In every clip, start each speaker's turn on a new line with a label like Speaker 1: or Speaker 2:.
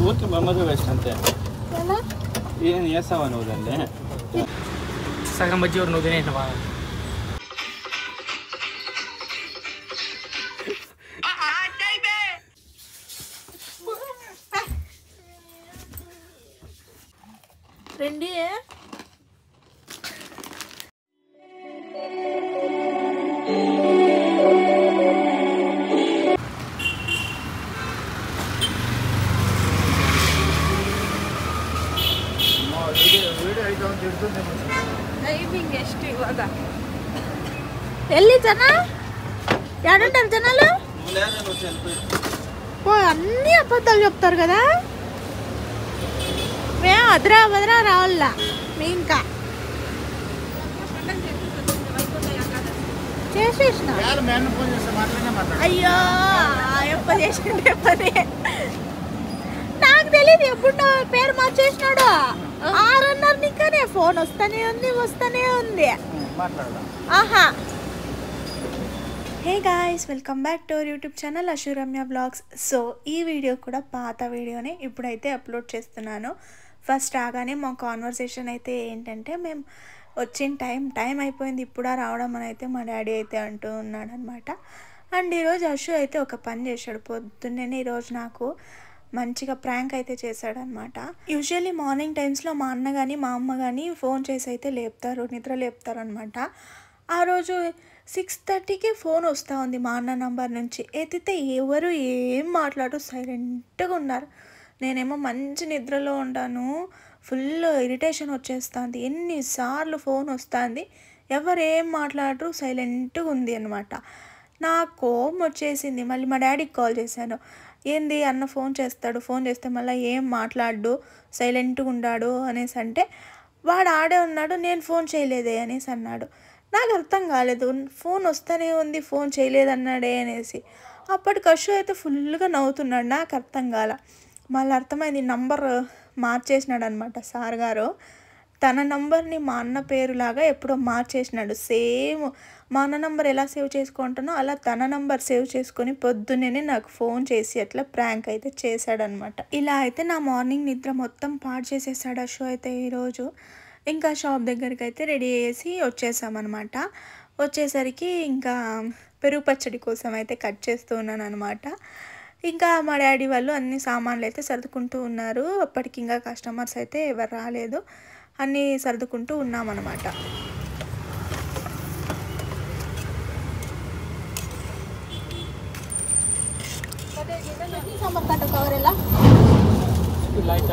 Speaker 1: ఊరికి memory waste అంతే. ఏం చేస్తావా నువ్వు దాన్ని?
Speaker 2: సగం బజ్జీ నువ్వు తినేసినవా?
Speaker 3: రెండే ಟೈಮಿಂಗ್ ಎಷ್ಟು ಇವಾಗ? ಎಲ್ಲಿ ಜನ ಯಾರುಂటారు జనాలు? అన్ని అబద్ధాలు చెప్తారు కదా. మేము అదరా వదరా రావాలా మీ ఇంకా చేసేసిన. అయ్యో ఎప్పుడు చేసిండే పని నాకు తెలియదు. ఎప్పుడు పేరు మార్చేసినాడు 6:30 ఇంకానే ఫోన్ వస్తూనే ఉంది. ఆహా. Hey guys, welcome back to our YouTube channel Ashuramya blogs. So ఈ వీడియో కూడా పాత వీడియోనే ఇప్పుడైతే అప్లోడ్ చేస్తున్నాను. ఫస్ట్ రాగానే మా కాన్వర్సేషన్ అయితే ఏంటంటే, మేము వచ్చిన టైం అయిపోయింది ఇప్పుడా రావడం అని అయితే మా డాడీ అయితే అంటూ ఉన్నాడు అనమాట. అండ్ ఈరోజు అశు అయితే ఒక పని చేశాడు పొద్దున్నే. ఈరోజు నాకు మంచిగా ప్రాంక్ అయితే చేశాడనమాట. యూజువల్లీ మార్నింగ్ టైమ్స్లో మా అన్న కానీ మా అమ్మ కానీ ఫోన్ చేసి అయితే నిద్ర లేపుతారు అనమాట. ఆ రోజు 6:30కి ఫోన్ వస్తూ ఉంది మా అన్న నంబర్ నుంచి. ఎత్తితే ఎవరు ఏం మాట్లాడు సైలెంట్గా ఉన్నారు. నేనేమో మంచి నిద్రలో ఉంటాను, ఫుల్ ఇరిటేషన్ వచ్చేస్తుంది. ఎన్నిసార్లు ఫోన్ వస్తుంది, ఎవరు ఏం మాట్లాడరు, సైలెంట్గా ఉంది అనమాట. నాకు కోపం వచ్చేసింది. మళ్ళీ మా డాడీకి కాల్ చేశాను. ఏంది అన్న ఫోన్ చేస్తే మళ్ళీ ఏం మాట్లాడు, సైలెంట్గా ఉన్నాడు అనేసి అంటే, వాడు ఆడే ఉన్నాడు, నేను ఫోన్ చేయలేదే అనేసి అన్నాడు. నాకు అర్థం కాలేదు, ఫోన్ వస్తూనే ఉంది ఫోన్ చేయలేదన్నాడే అనేసి. అప్పటికి అశు అయితే ఫుల్గా నవ్వుతున్నాడు. నాకు అర్థం కాల. మళ్ళీ అర్థమైంది, నంబర్ మార్చేసినాడు అనమాట సార్ గారు. తన నంబర్ని మా అన్న పేరులాగా ఎప్పుడో మార్చేసినాడు. సేమ్ మా అన్న నంబర్ ఎలా సేవ్ చేసుకుంటానో అలా తన నంబర్ సేవ్ చేసుకొని పొద్దున్నే నాకు ఫోన్ చేసి అట్లా ప్రాంక్ అయితే చేశాడనమాట. ఇలా అయితే నా మార్నింగ్ నిద్ర మొత్తం పాడు చేసేసాడు అశు అయితే ఈరోజు. ఇంకా షాప్ దగ్గరికి అయితే రెడీ చేసి వచ్చేసామన్నమాట. వచ్చేసరికి ఇంకా పెరుగు పచ్చడి కోసం అయితే కట్ చేస్తూ ఉన్నాను అనమాట. ఇంకా మా డాడీ వాళ్ళు అన్ని సామాన్లు అయితే సర్దుకుంటూ ఉన్నారు. అప్పటికి ఇంకా కస్టమర్స్ అయితే ఎవరు రాలేదు. అన్నీ సర్దుకుంటూ ఉన్నామన్నమాట.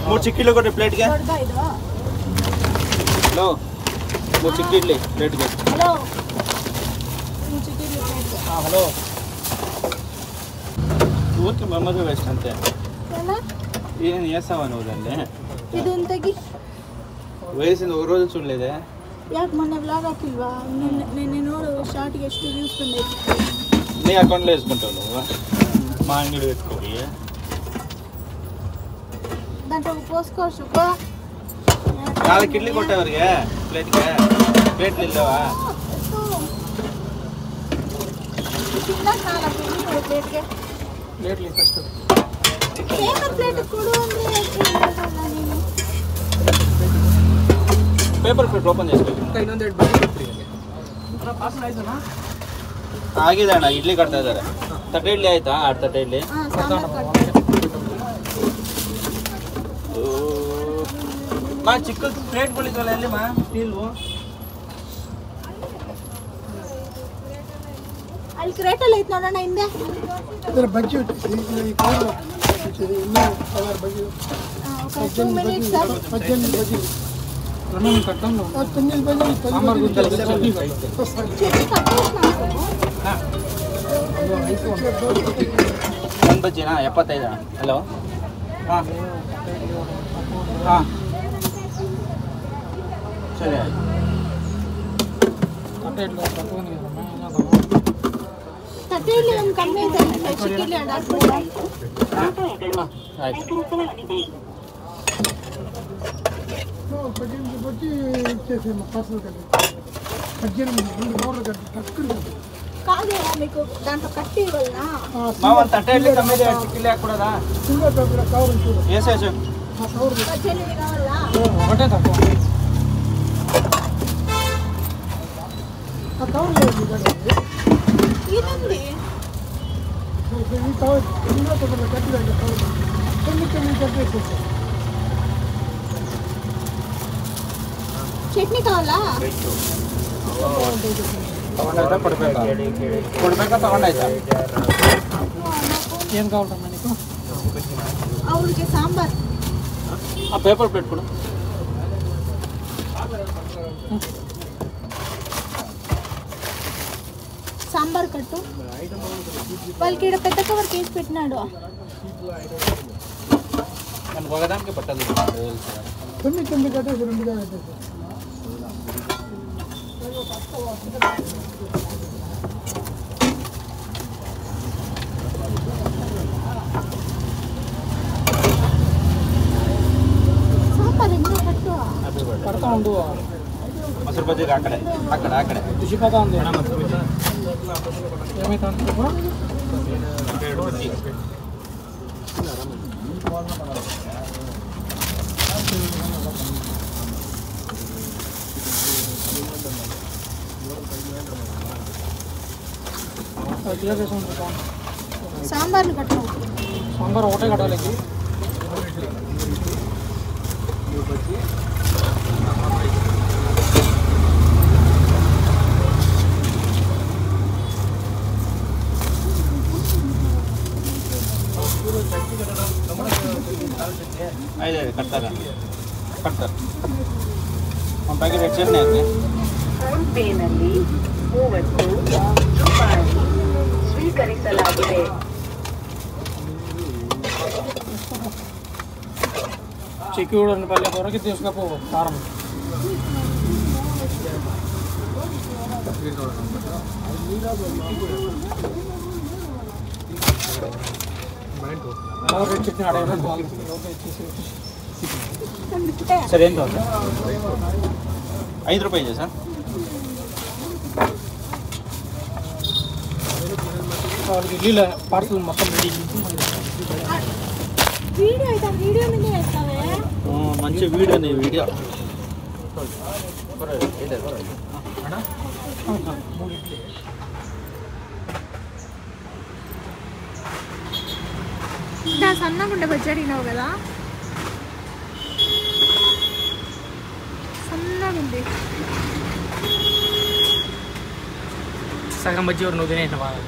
Speaker 1: ಮೂರು ಚಿಕ್ಕಿಡ್ಲಿ ಕೊಡ್ರಿ ಪ್ಲೇಟ್ಗೆ. ಹಲೋ, ಮೂರು ಚಿಕ್ಕಿಡ್ಲಿ ಪ್ಲೇಟ್ಗೆ.
Speaker 3: Hello
Speaker 1: hello. ಊರಿಗೆ మెమరీ వేస్ట్ అంతే. ఏం చేస్తావా నువ్వు దాన్ని?
Speaker 3: ఇది ఉంటకి
Speaker 1: వేసింది ఒక రోజు చూడలేదే.
Speaker 3: ಯಾಕೆ ಮೊನ್ನೆ ವ್ಲಾಗ್ ಹಾಕಿಲ್ವಾ? ನಿನ್ನೆ ನೋಡು ಶಾರ್ಟ್ಗೆ ಎಷ್ಟು ವ್ಯೂಸ್ ಬಂದೈತೆ.
Speaker 1: నీ అకౌంట్లో వేసుకుంటావు నువ్వు, మా అంగడి పెట్టుకోవి.
Speaker 3: దాంట్లో పోసుకో ಶುಕ.
Speaker 1: 4 ಇಡ್ಲಿ ಕೊಟ್ಟವ್ರಿಗೆ ಪ್ಲೇಟ್ಗೆ. ಪ್ಲೇಟ್ಲಿ ಇಲ್ಲವಾ? ಪ್ಲೇಟ್ಲಿ ಫಸ್ಟ್ పేపర్ ప్లేట్ ఓపెన్ చేసుకో. ಆಗಿದೆ ಅಣ್ಣ, ಇಡ್ಲಿ ಕಟ್ತಾ ಇದ್ದಾರೆ. ತಟ್ಟೆ ಇಡ್ಲಿ ಆಯ್ತಾ? 6 ತಟ್ಟೆ ಇಡ್ಲಿ. ಮಾ ಚಿಕ್ಕ ಪ್ಲೇಟ್ಗಳಿದ್ವಲ್ಲ ಎಲ್ಲಿ ಮಾ ಸ್ಟೀಲ್ವು?
Speaker 3: ಅಲ್ಲಿ ಕ್ರೇಟಲ್ಲಿ ಐತೆ ನೋಡೋಣ ಹಿಂದೆ.
Speaker 4: ಇದರ ಬಜ್ಜಿ
Speaker 1: ಒಂದು ಬಜ್ಜಿನಾ 75? ಹಲೋ. ಹಾಂ ಹಾಂ ಸರಿ ಆಯ್ತು.
Speaker 3: ತಟ್ಟೆಯಲ್ಲಿ ಒಂದು ಕಮ್ಮಿ ಐತೆ, ಚಿಕ್ಕಿಲಿ ಆಯ್ತು.
Speaker 4: బజ్జీ ఇచ్చేసి పార్సల్ కట్టి 18 2 టక్కులు
Speaker 3: కాదు మీకు దాంట్లో కట్టి ఇవ్వాలనా
Speaker 1: మా ಒಂದು ತಟ್ಟೆ ಇಡ್ಲಿ ಕಮ್ಮಿ ಇದೆ ಚಿಕ್ಕಿಲಿ ಹಾಕ್ಬಿಡೋದಾ ఏ సైజు
Speaker 3: చెల్లి కావాలా
Speaker 2: ఒకటే తక్కువ
Speaker 3: ఇదండి చట్నీ కావాలా
Speaker 1: ತಗೊಂಡಾಯ್ತಾ ಕೊಡ್ಬೇಕಾ ತಗೊಂಡಾಯ್ತಾ
Speaker 2: ఏం కావాలమ్మా నీకు
Speaker 3: ಅವ್ರಿಗೆ ಸಾಂಬಾರ್
Speaker 1: ఆ పేపర్ ప్లేట్ కూడా
Speaker 3: సాంబార్ కట్టు వాళ్ళకి ఇక్కడ పెద్ద కవర్ కేసి పెట్టినాడు
Speaker 1: మనకు ఒకదానికి పట్టదు
Speaker 3: సాంబార్ ఎన్నో కట్టు
Speaker 2: పడతా ఉండు
Speaker 1: ಮೊಸರು ಬಜ್ಜಿಗೆ ಆ ಕಡೆ
Speaker 2: రుచిపోతా ఉంది ఏమైతుంది
Speaker 1: ಬಜ್ಜಿ
Speaker 3: సాంబార్లు కట్టు
Speaker 2: సాంబార్ ఒకటే కట్టాలి
Speaker 1: ಐದು ಕಟ್ತಾರೆ ಒಂದು ಪ್ಯಾಕೆಟ್ ಚಟ್ನಿ ಹಾಕಿ
Speaker 4: ಫೋನ್ ಪೇನಲ್ಲಿ 30 ರೂಪಾಯಿ ಸ್ವೀಕರಿಸಲಾಗಿದೆ.
Speaker 2: చిక్కుడు పల్లె కూరకి తీసుకపో కారం చట్నీ ఆడ
Speaker 1: ಸರ್ ಏನು ತಗೊಂಡ್ರೆ 5 ರೂಪಾಯಿ ಇದೆ ಸರ್
Speaker 2: వాళ్ళకి ఇల్లు పార్సల్ మొత్తం రెడీ
Speaker 3: వీడియో అయితే వీడియో మీద వేస్తావే
Speaker 1: మంచి వీడియోని వీడియో
Speaker 3: ఇంకా సన్నగుండే బజ్జి అడిగినావు కదా సన్నగుంది
Speaker 2: సగం బజ్జి నువ్వు తినేసిన బాగా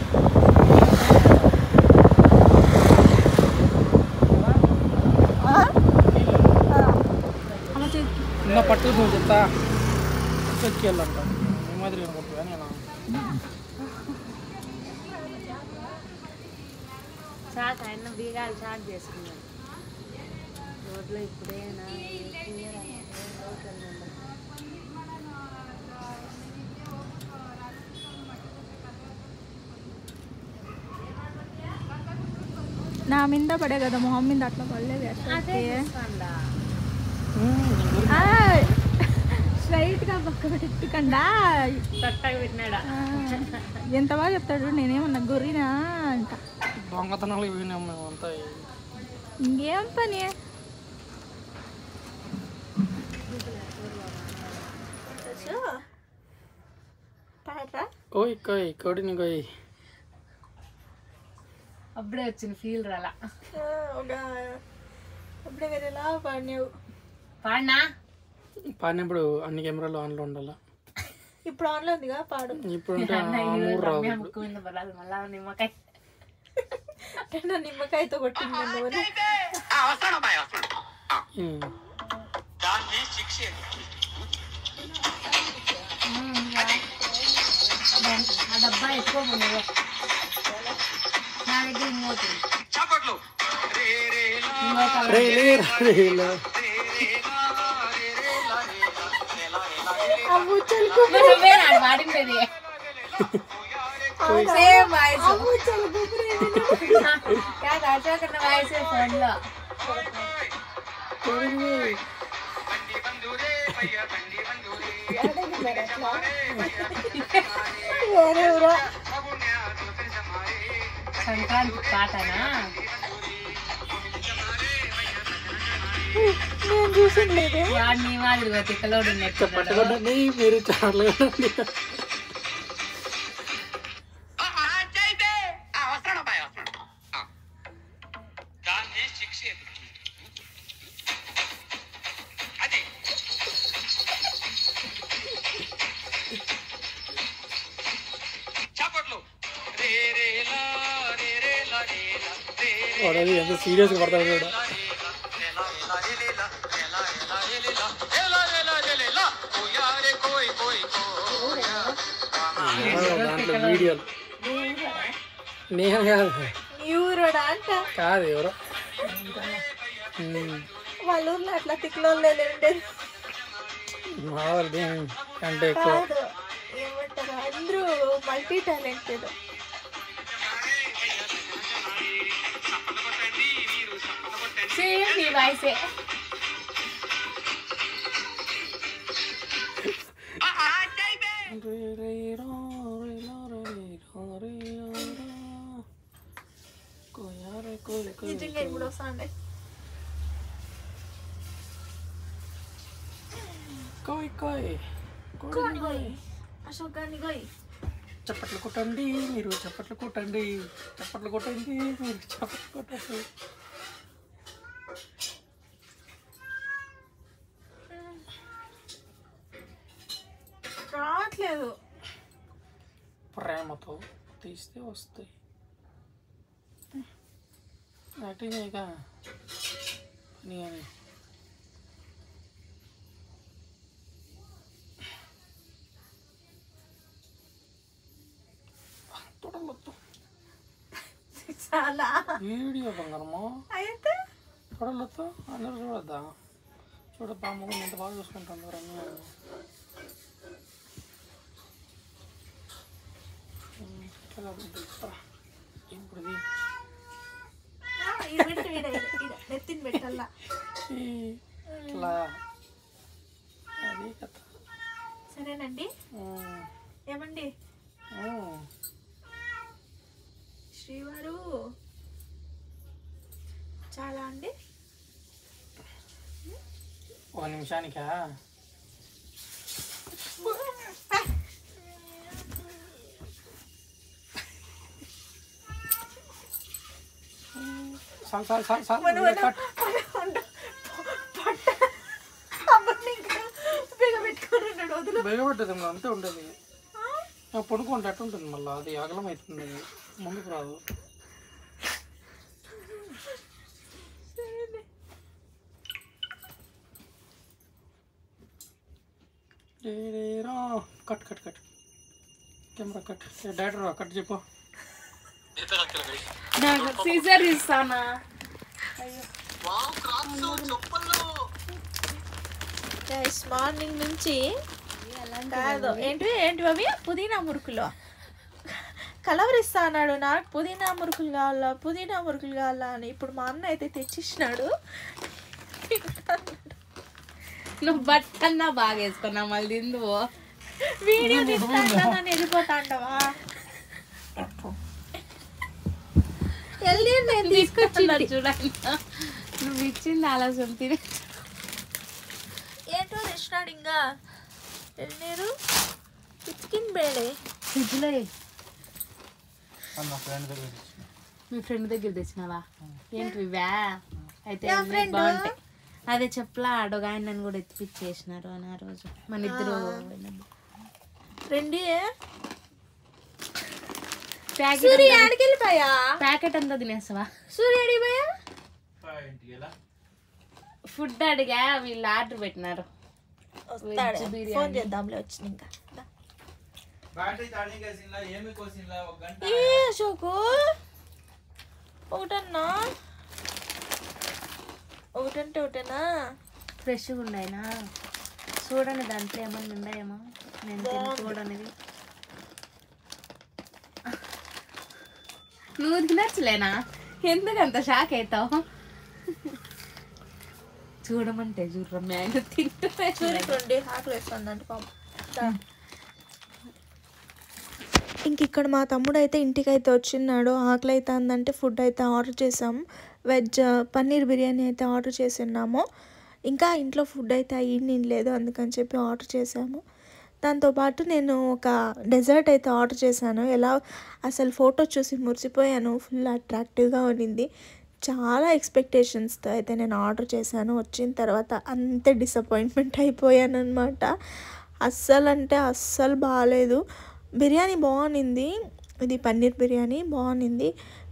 Speaker 2: చిన్న పట్టు నువ్వు చెప్తా వచ్చేయాలంట ఈ మాదిరి అనుకుంటున్నా నేను
Speaker 4: చాట్ ఆయన బీగాలు చాట్ చేసుకున్నాను రోడ్లో ఇప్పుడేనా
Speaker 3: నా మీద పడే కదా మొహం మీద అట్లా పడలేదు స్ట్రైట్ గా పక్క పెట్టుకుండా
Speaker 4: చక్కగా పెట్టినాడా
Speaker 3: ఎంత బాగా చెప్తాడు నేనేమన్నా గొర్రెనా అంట
Speaker 2: దొంగతనాలు పోయినాం మేము అంతా
Speaker 3: ఇంకేం పని
Speaker 2: కోయి కోయి కోడిని కోయి
Speaker 4: అప్పుడే వచ్చిన ఫీల్ రాలా
Speaker 3: అప్పుడే వేరేలా పాడినావు
Speaker 4: పాడినా
Speaker 2: పాడినప్పుడు అన్ని కెమెరాలు ఆన్లో ఉండాలి
Speaker 3: ఇప్పుడు ఆన్లో ఉందిగా పాడు
Speaker 2: ఇప్పుడు అంటే మూడు రావు
Speaker 4: ముక్కు మీద పడాలి మళ్ళా నిమ్మకాయ
Speaker 3: నా నిమ్మకాయతో కొట్టింది
Speaker 4: ఆ డబ్బా ఎక్కువ ఉండదు నా దగ్గర ఇంకోటి వాడిండేది సేమ్ వాయిస్ కాదు అశోక్ అన్న వాయిస్ ఫోన్ లో సంక్రాంతి పాటనా?
Speaker 3: నేను చూసింది లేదు.
Speaker 4: వాడు నీ మాదిరిగా తిక్కలోడు ఉన్నట్టు
Speaker 2: పట్టుకోండి మీరు చాలా వాడు ఎంత సీరియస్గా పడతాడు కూడా. దాంట్లో వీడియోలు నేను కాదు
Speaker 3: ఊరోడా అంట
Speaker 2: కాదు ఎవరో
Speaker 3: వాళ్ళ ఊర్లో అట్లా తిక్కులోనే ఉండేది
Speaker 2: మా వాళ్ళది అంటే ఎక్కువ.
Speaker 3: కాదు, ఏమంటారు అందరూ మల్టీ టాలెంటెడ్.
Speaker 4: సేమ్ నీ వాయిసే.
Speaker 3: నిజంగా ఇప్పుడు వస్తాండే
Speaker 2: కోయ్ కోయ్
Speaker 3: అశోక్ గారిని గోయ్.
Speaker 2: చప్పట్లు కొట్టండి మీరు, చప్పట్లు కొట్టండి, చప్పట్లు కొట్టండి మీరు, చప్పట్లు కొట్టండి.
Speaker 3: రావట్లేదు.
Speaker 2: ప్రేమతో తీస్తే వస్తాయి. యాక్టింగ్ ఇక పని అని తొడలొద్దు
Speaker 3: చాలా
Speaker 2: వీడియో బంగారమా
Speaker 3: అయితే
Speaker 2: తొడలొద్దు అందరూ చూడొద్దా? చూడ బామ్మ ఎంత బాగా చూసుకుంటాను రమ్య. ఇప్పుడు
Speaker 3: నెత్తిని పెట్టాలా
Speaker 2: ఇట్లా అది కథ.
Speaker 3: సరేనండి. ఏమండి శ్రీవారు చాలా అండి.
Speaker 2: ఒక నిమిషానికా? బెగబెట్టదు అంతే ఉంటుంది. పడుకుంటే అట్టు ఉంటుంది, మళ్ళీ అది అగలం అవుతుంది, ముందుకు రాదు. Cut cut cut camera cut. Director cut చెప్పు.
Speaker 4: సీజర్ ఇస్తానా?
Speaker 3: మార్నింగ్ నుంచి కాదు ఏంటివి అవి పుదీనా మురుకులు కలవరిస్తా అన్నాడు. నాకు పుదీనా మురుకులు కావాలా అని. ఇప్పుడు మా అన్న అయితే తెచ్చిచ్చినాడు.
Speaker 4: నువ్వు బట్టన్నా బాగా వేసుకున్నా మళ్ళీ తిందువు.
Speaker 3: వీడియో తీస్తాను వెళ్ళిపోతాండవా? నేను తీసుకొచ్చింది
Speaker 4: చూడండి, నువ్వు ఇచ్చింది ఆలస్యం తిని.
Speaker 3: ఏంటో తెచ్చినాడు ఇంకా ఎల్నీరు చికెన్ బేడే
Speaker 4: ఫ్రిడ్జ్లో మీ ఫ్రెండ్ దగ్గర తెచ్చినావా? ఏంటి ఇవా? అయితే బాగుంటాయి. అదే చెప్పలా ఆడోగా ఆయన నన్ను కూడా ఎత్తిపిచ్చేసినారు అని ఆ రోజు మన ఇద్దరు
Speaker 3: రెండు
Speaker 4: ప్యాకెట్ అంతా తినేస్తావా? ఫుడ్ అడిగా, వీళ్ళు ఆర్డర్ పెట్టినారు.
Speaker 3: ఫోన్ చేద్దాంలే వచ్చింది. ఇంకా అశోకు ఒకటన్నా ఒకటంటే ఒకటేనా?
Speaker 4: ఫ్రెష్గా ఉన్నాయినా చూడండి, దాంట్లో ఏమన్నా ఉన్నాయేమో. నేను చూడనిది నువ్వు తినచ్చులేనా? ఎందుకంత షాక్ అవుతావు? చూడమంటే చూడరమ్మ, ఆయన తింటే
Speaker 3: చూడండి ఆకలి వేస్తుంది అంటే పాపం. ఇంక ఇక్కడ మా తమ్ముడు అయితే ఇంటికి అయితే వచ్చిన్నాడు. ఆకలి అవుతుందంటే ఫుడ్ అయితే ఆర్డర్ చేసాము. వెజ్ పన్నీర్ బిర్యానీ అయితే ఆర్డర్ చేస్తున్నాము. ఇంకా ఇంట్లో ఫుడ్ అయితే అయ్యింది లేదు, అందుకని చెప్పి ఆర్డర్ చేసాము. దాంతోపాటు నేను ఒక డెజర్ట్ అయితే ఆర్డర్ చేశాను. ఎలా అసలు ఫోటో చూసి మురిసిపోయాను. ఫుల్ అట్రాక్టివ్గా ఉన్నింది. చాలా ఎక్స్పెక్టేషన్స్తో అయితే నేను ఆర్డర్ చేశాను. వచ్చిన తర్వాత అంతే డిసప్పాయింట్మెంట్ అయిపోయాను అనమాట. అస్సలు అంటే అస్సలు బాగాలేదు. బిర్యానీ బాగుంది, ఇది పన్నీర్ బిర్యానీ బాగుంది,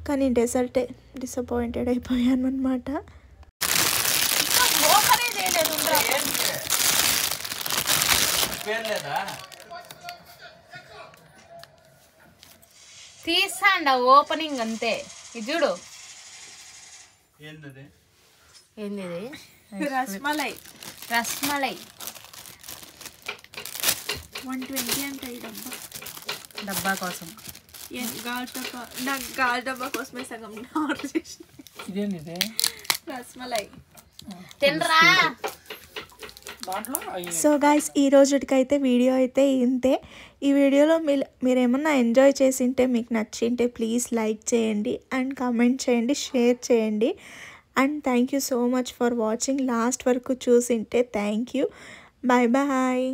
Speaker 3: కానీ డెజర్టే డిసప్పాయింటెడ్ అయిపోయాను అనమాట.
Speaker 4: తీసాండ ఓపెనింగ్ అంతే. ఇది చూడు ఏంది
Speaker 3: రస్మలై 120 అంటే ఈ
Speaker 4: డబ్బా కోసం.
Speaker 3: నాకు గాలి డబ్బా కోసమే సగం ఆర్డర్ చేసిన.
Speaker 2: ఇదేంటి
Speaker 3: రస్మలై
Speaker 4: తినరా.
Speaker 3: సో గైస్, ఈ రోజుకైతే వీడియో అయితే ఇంతే. ఈ వీడియోలో మీరు ఏమన్నా ఎంజాయ్ చేసింటే, మీకు నచ్చింటే ప్లీజ్ లైక్ చేయండి అండ్ కామెంట్ చేయండి, షేర్ చేయండి. And thank you so much for watching. Last వరకు చూసింటే థ్యాంక్ యూ. Bye bye.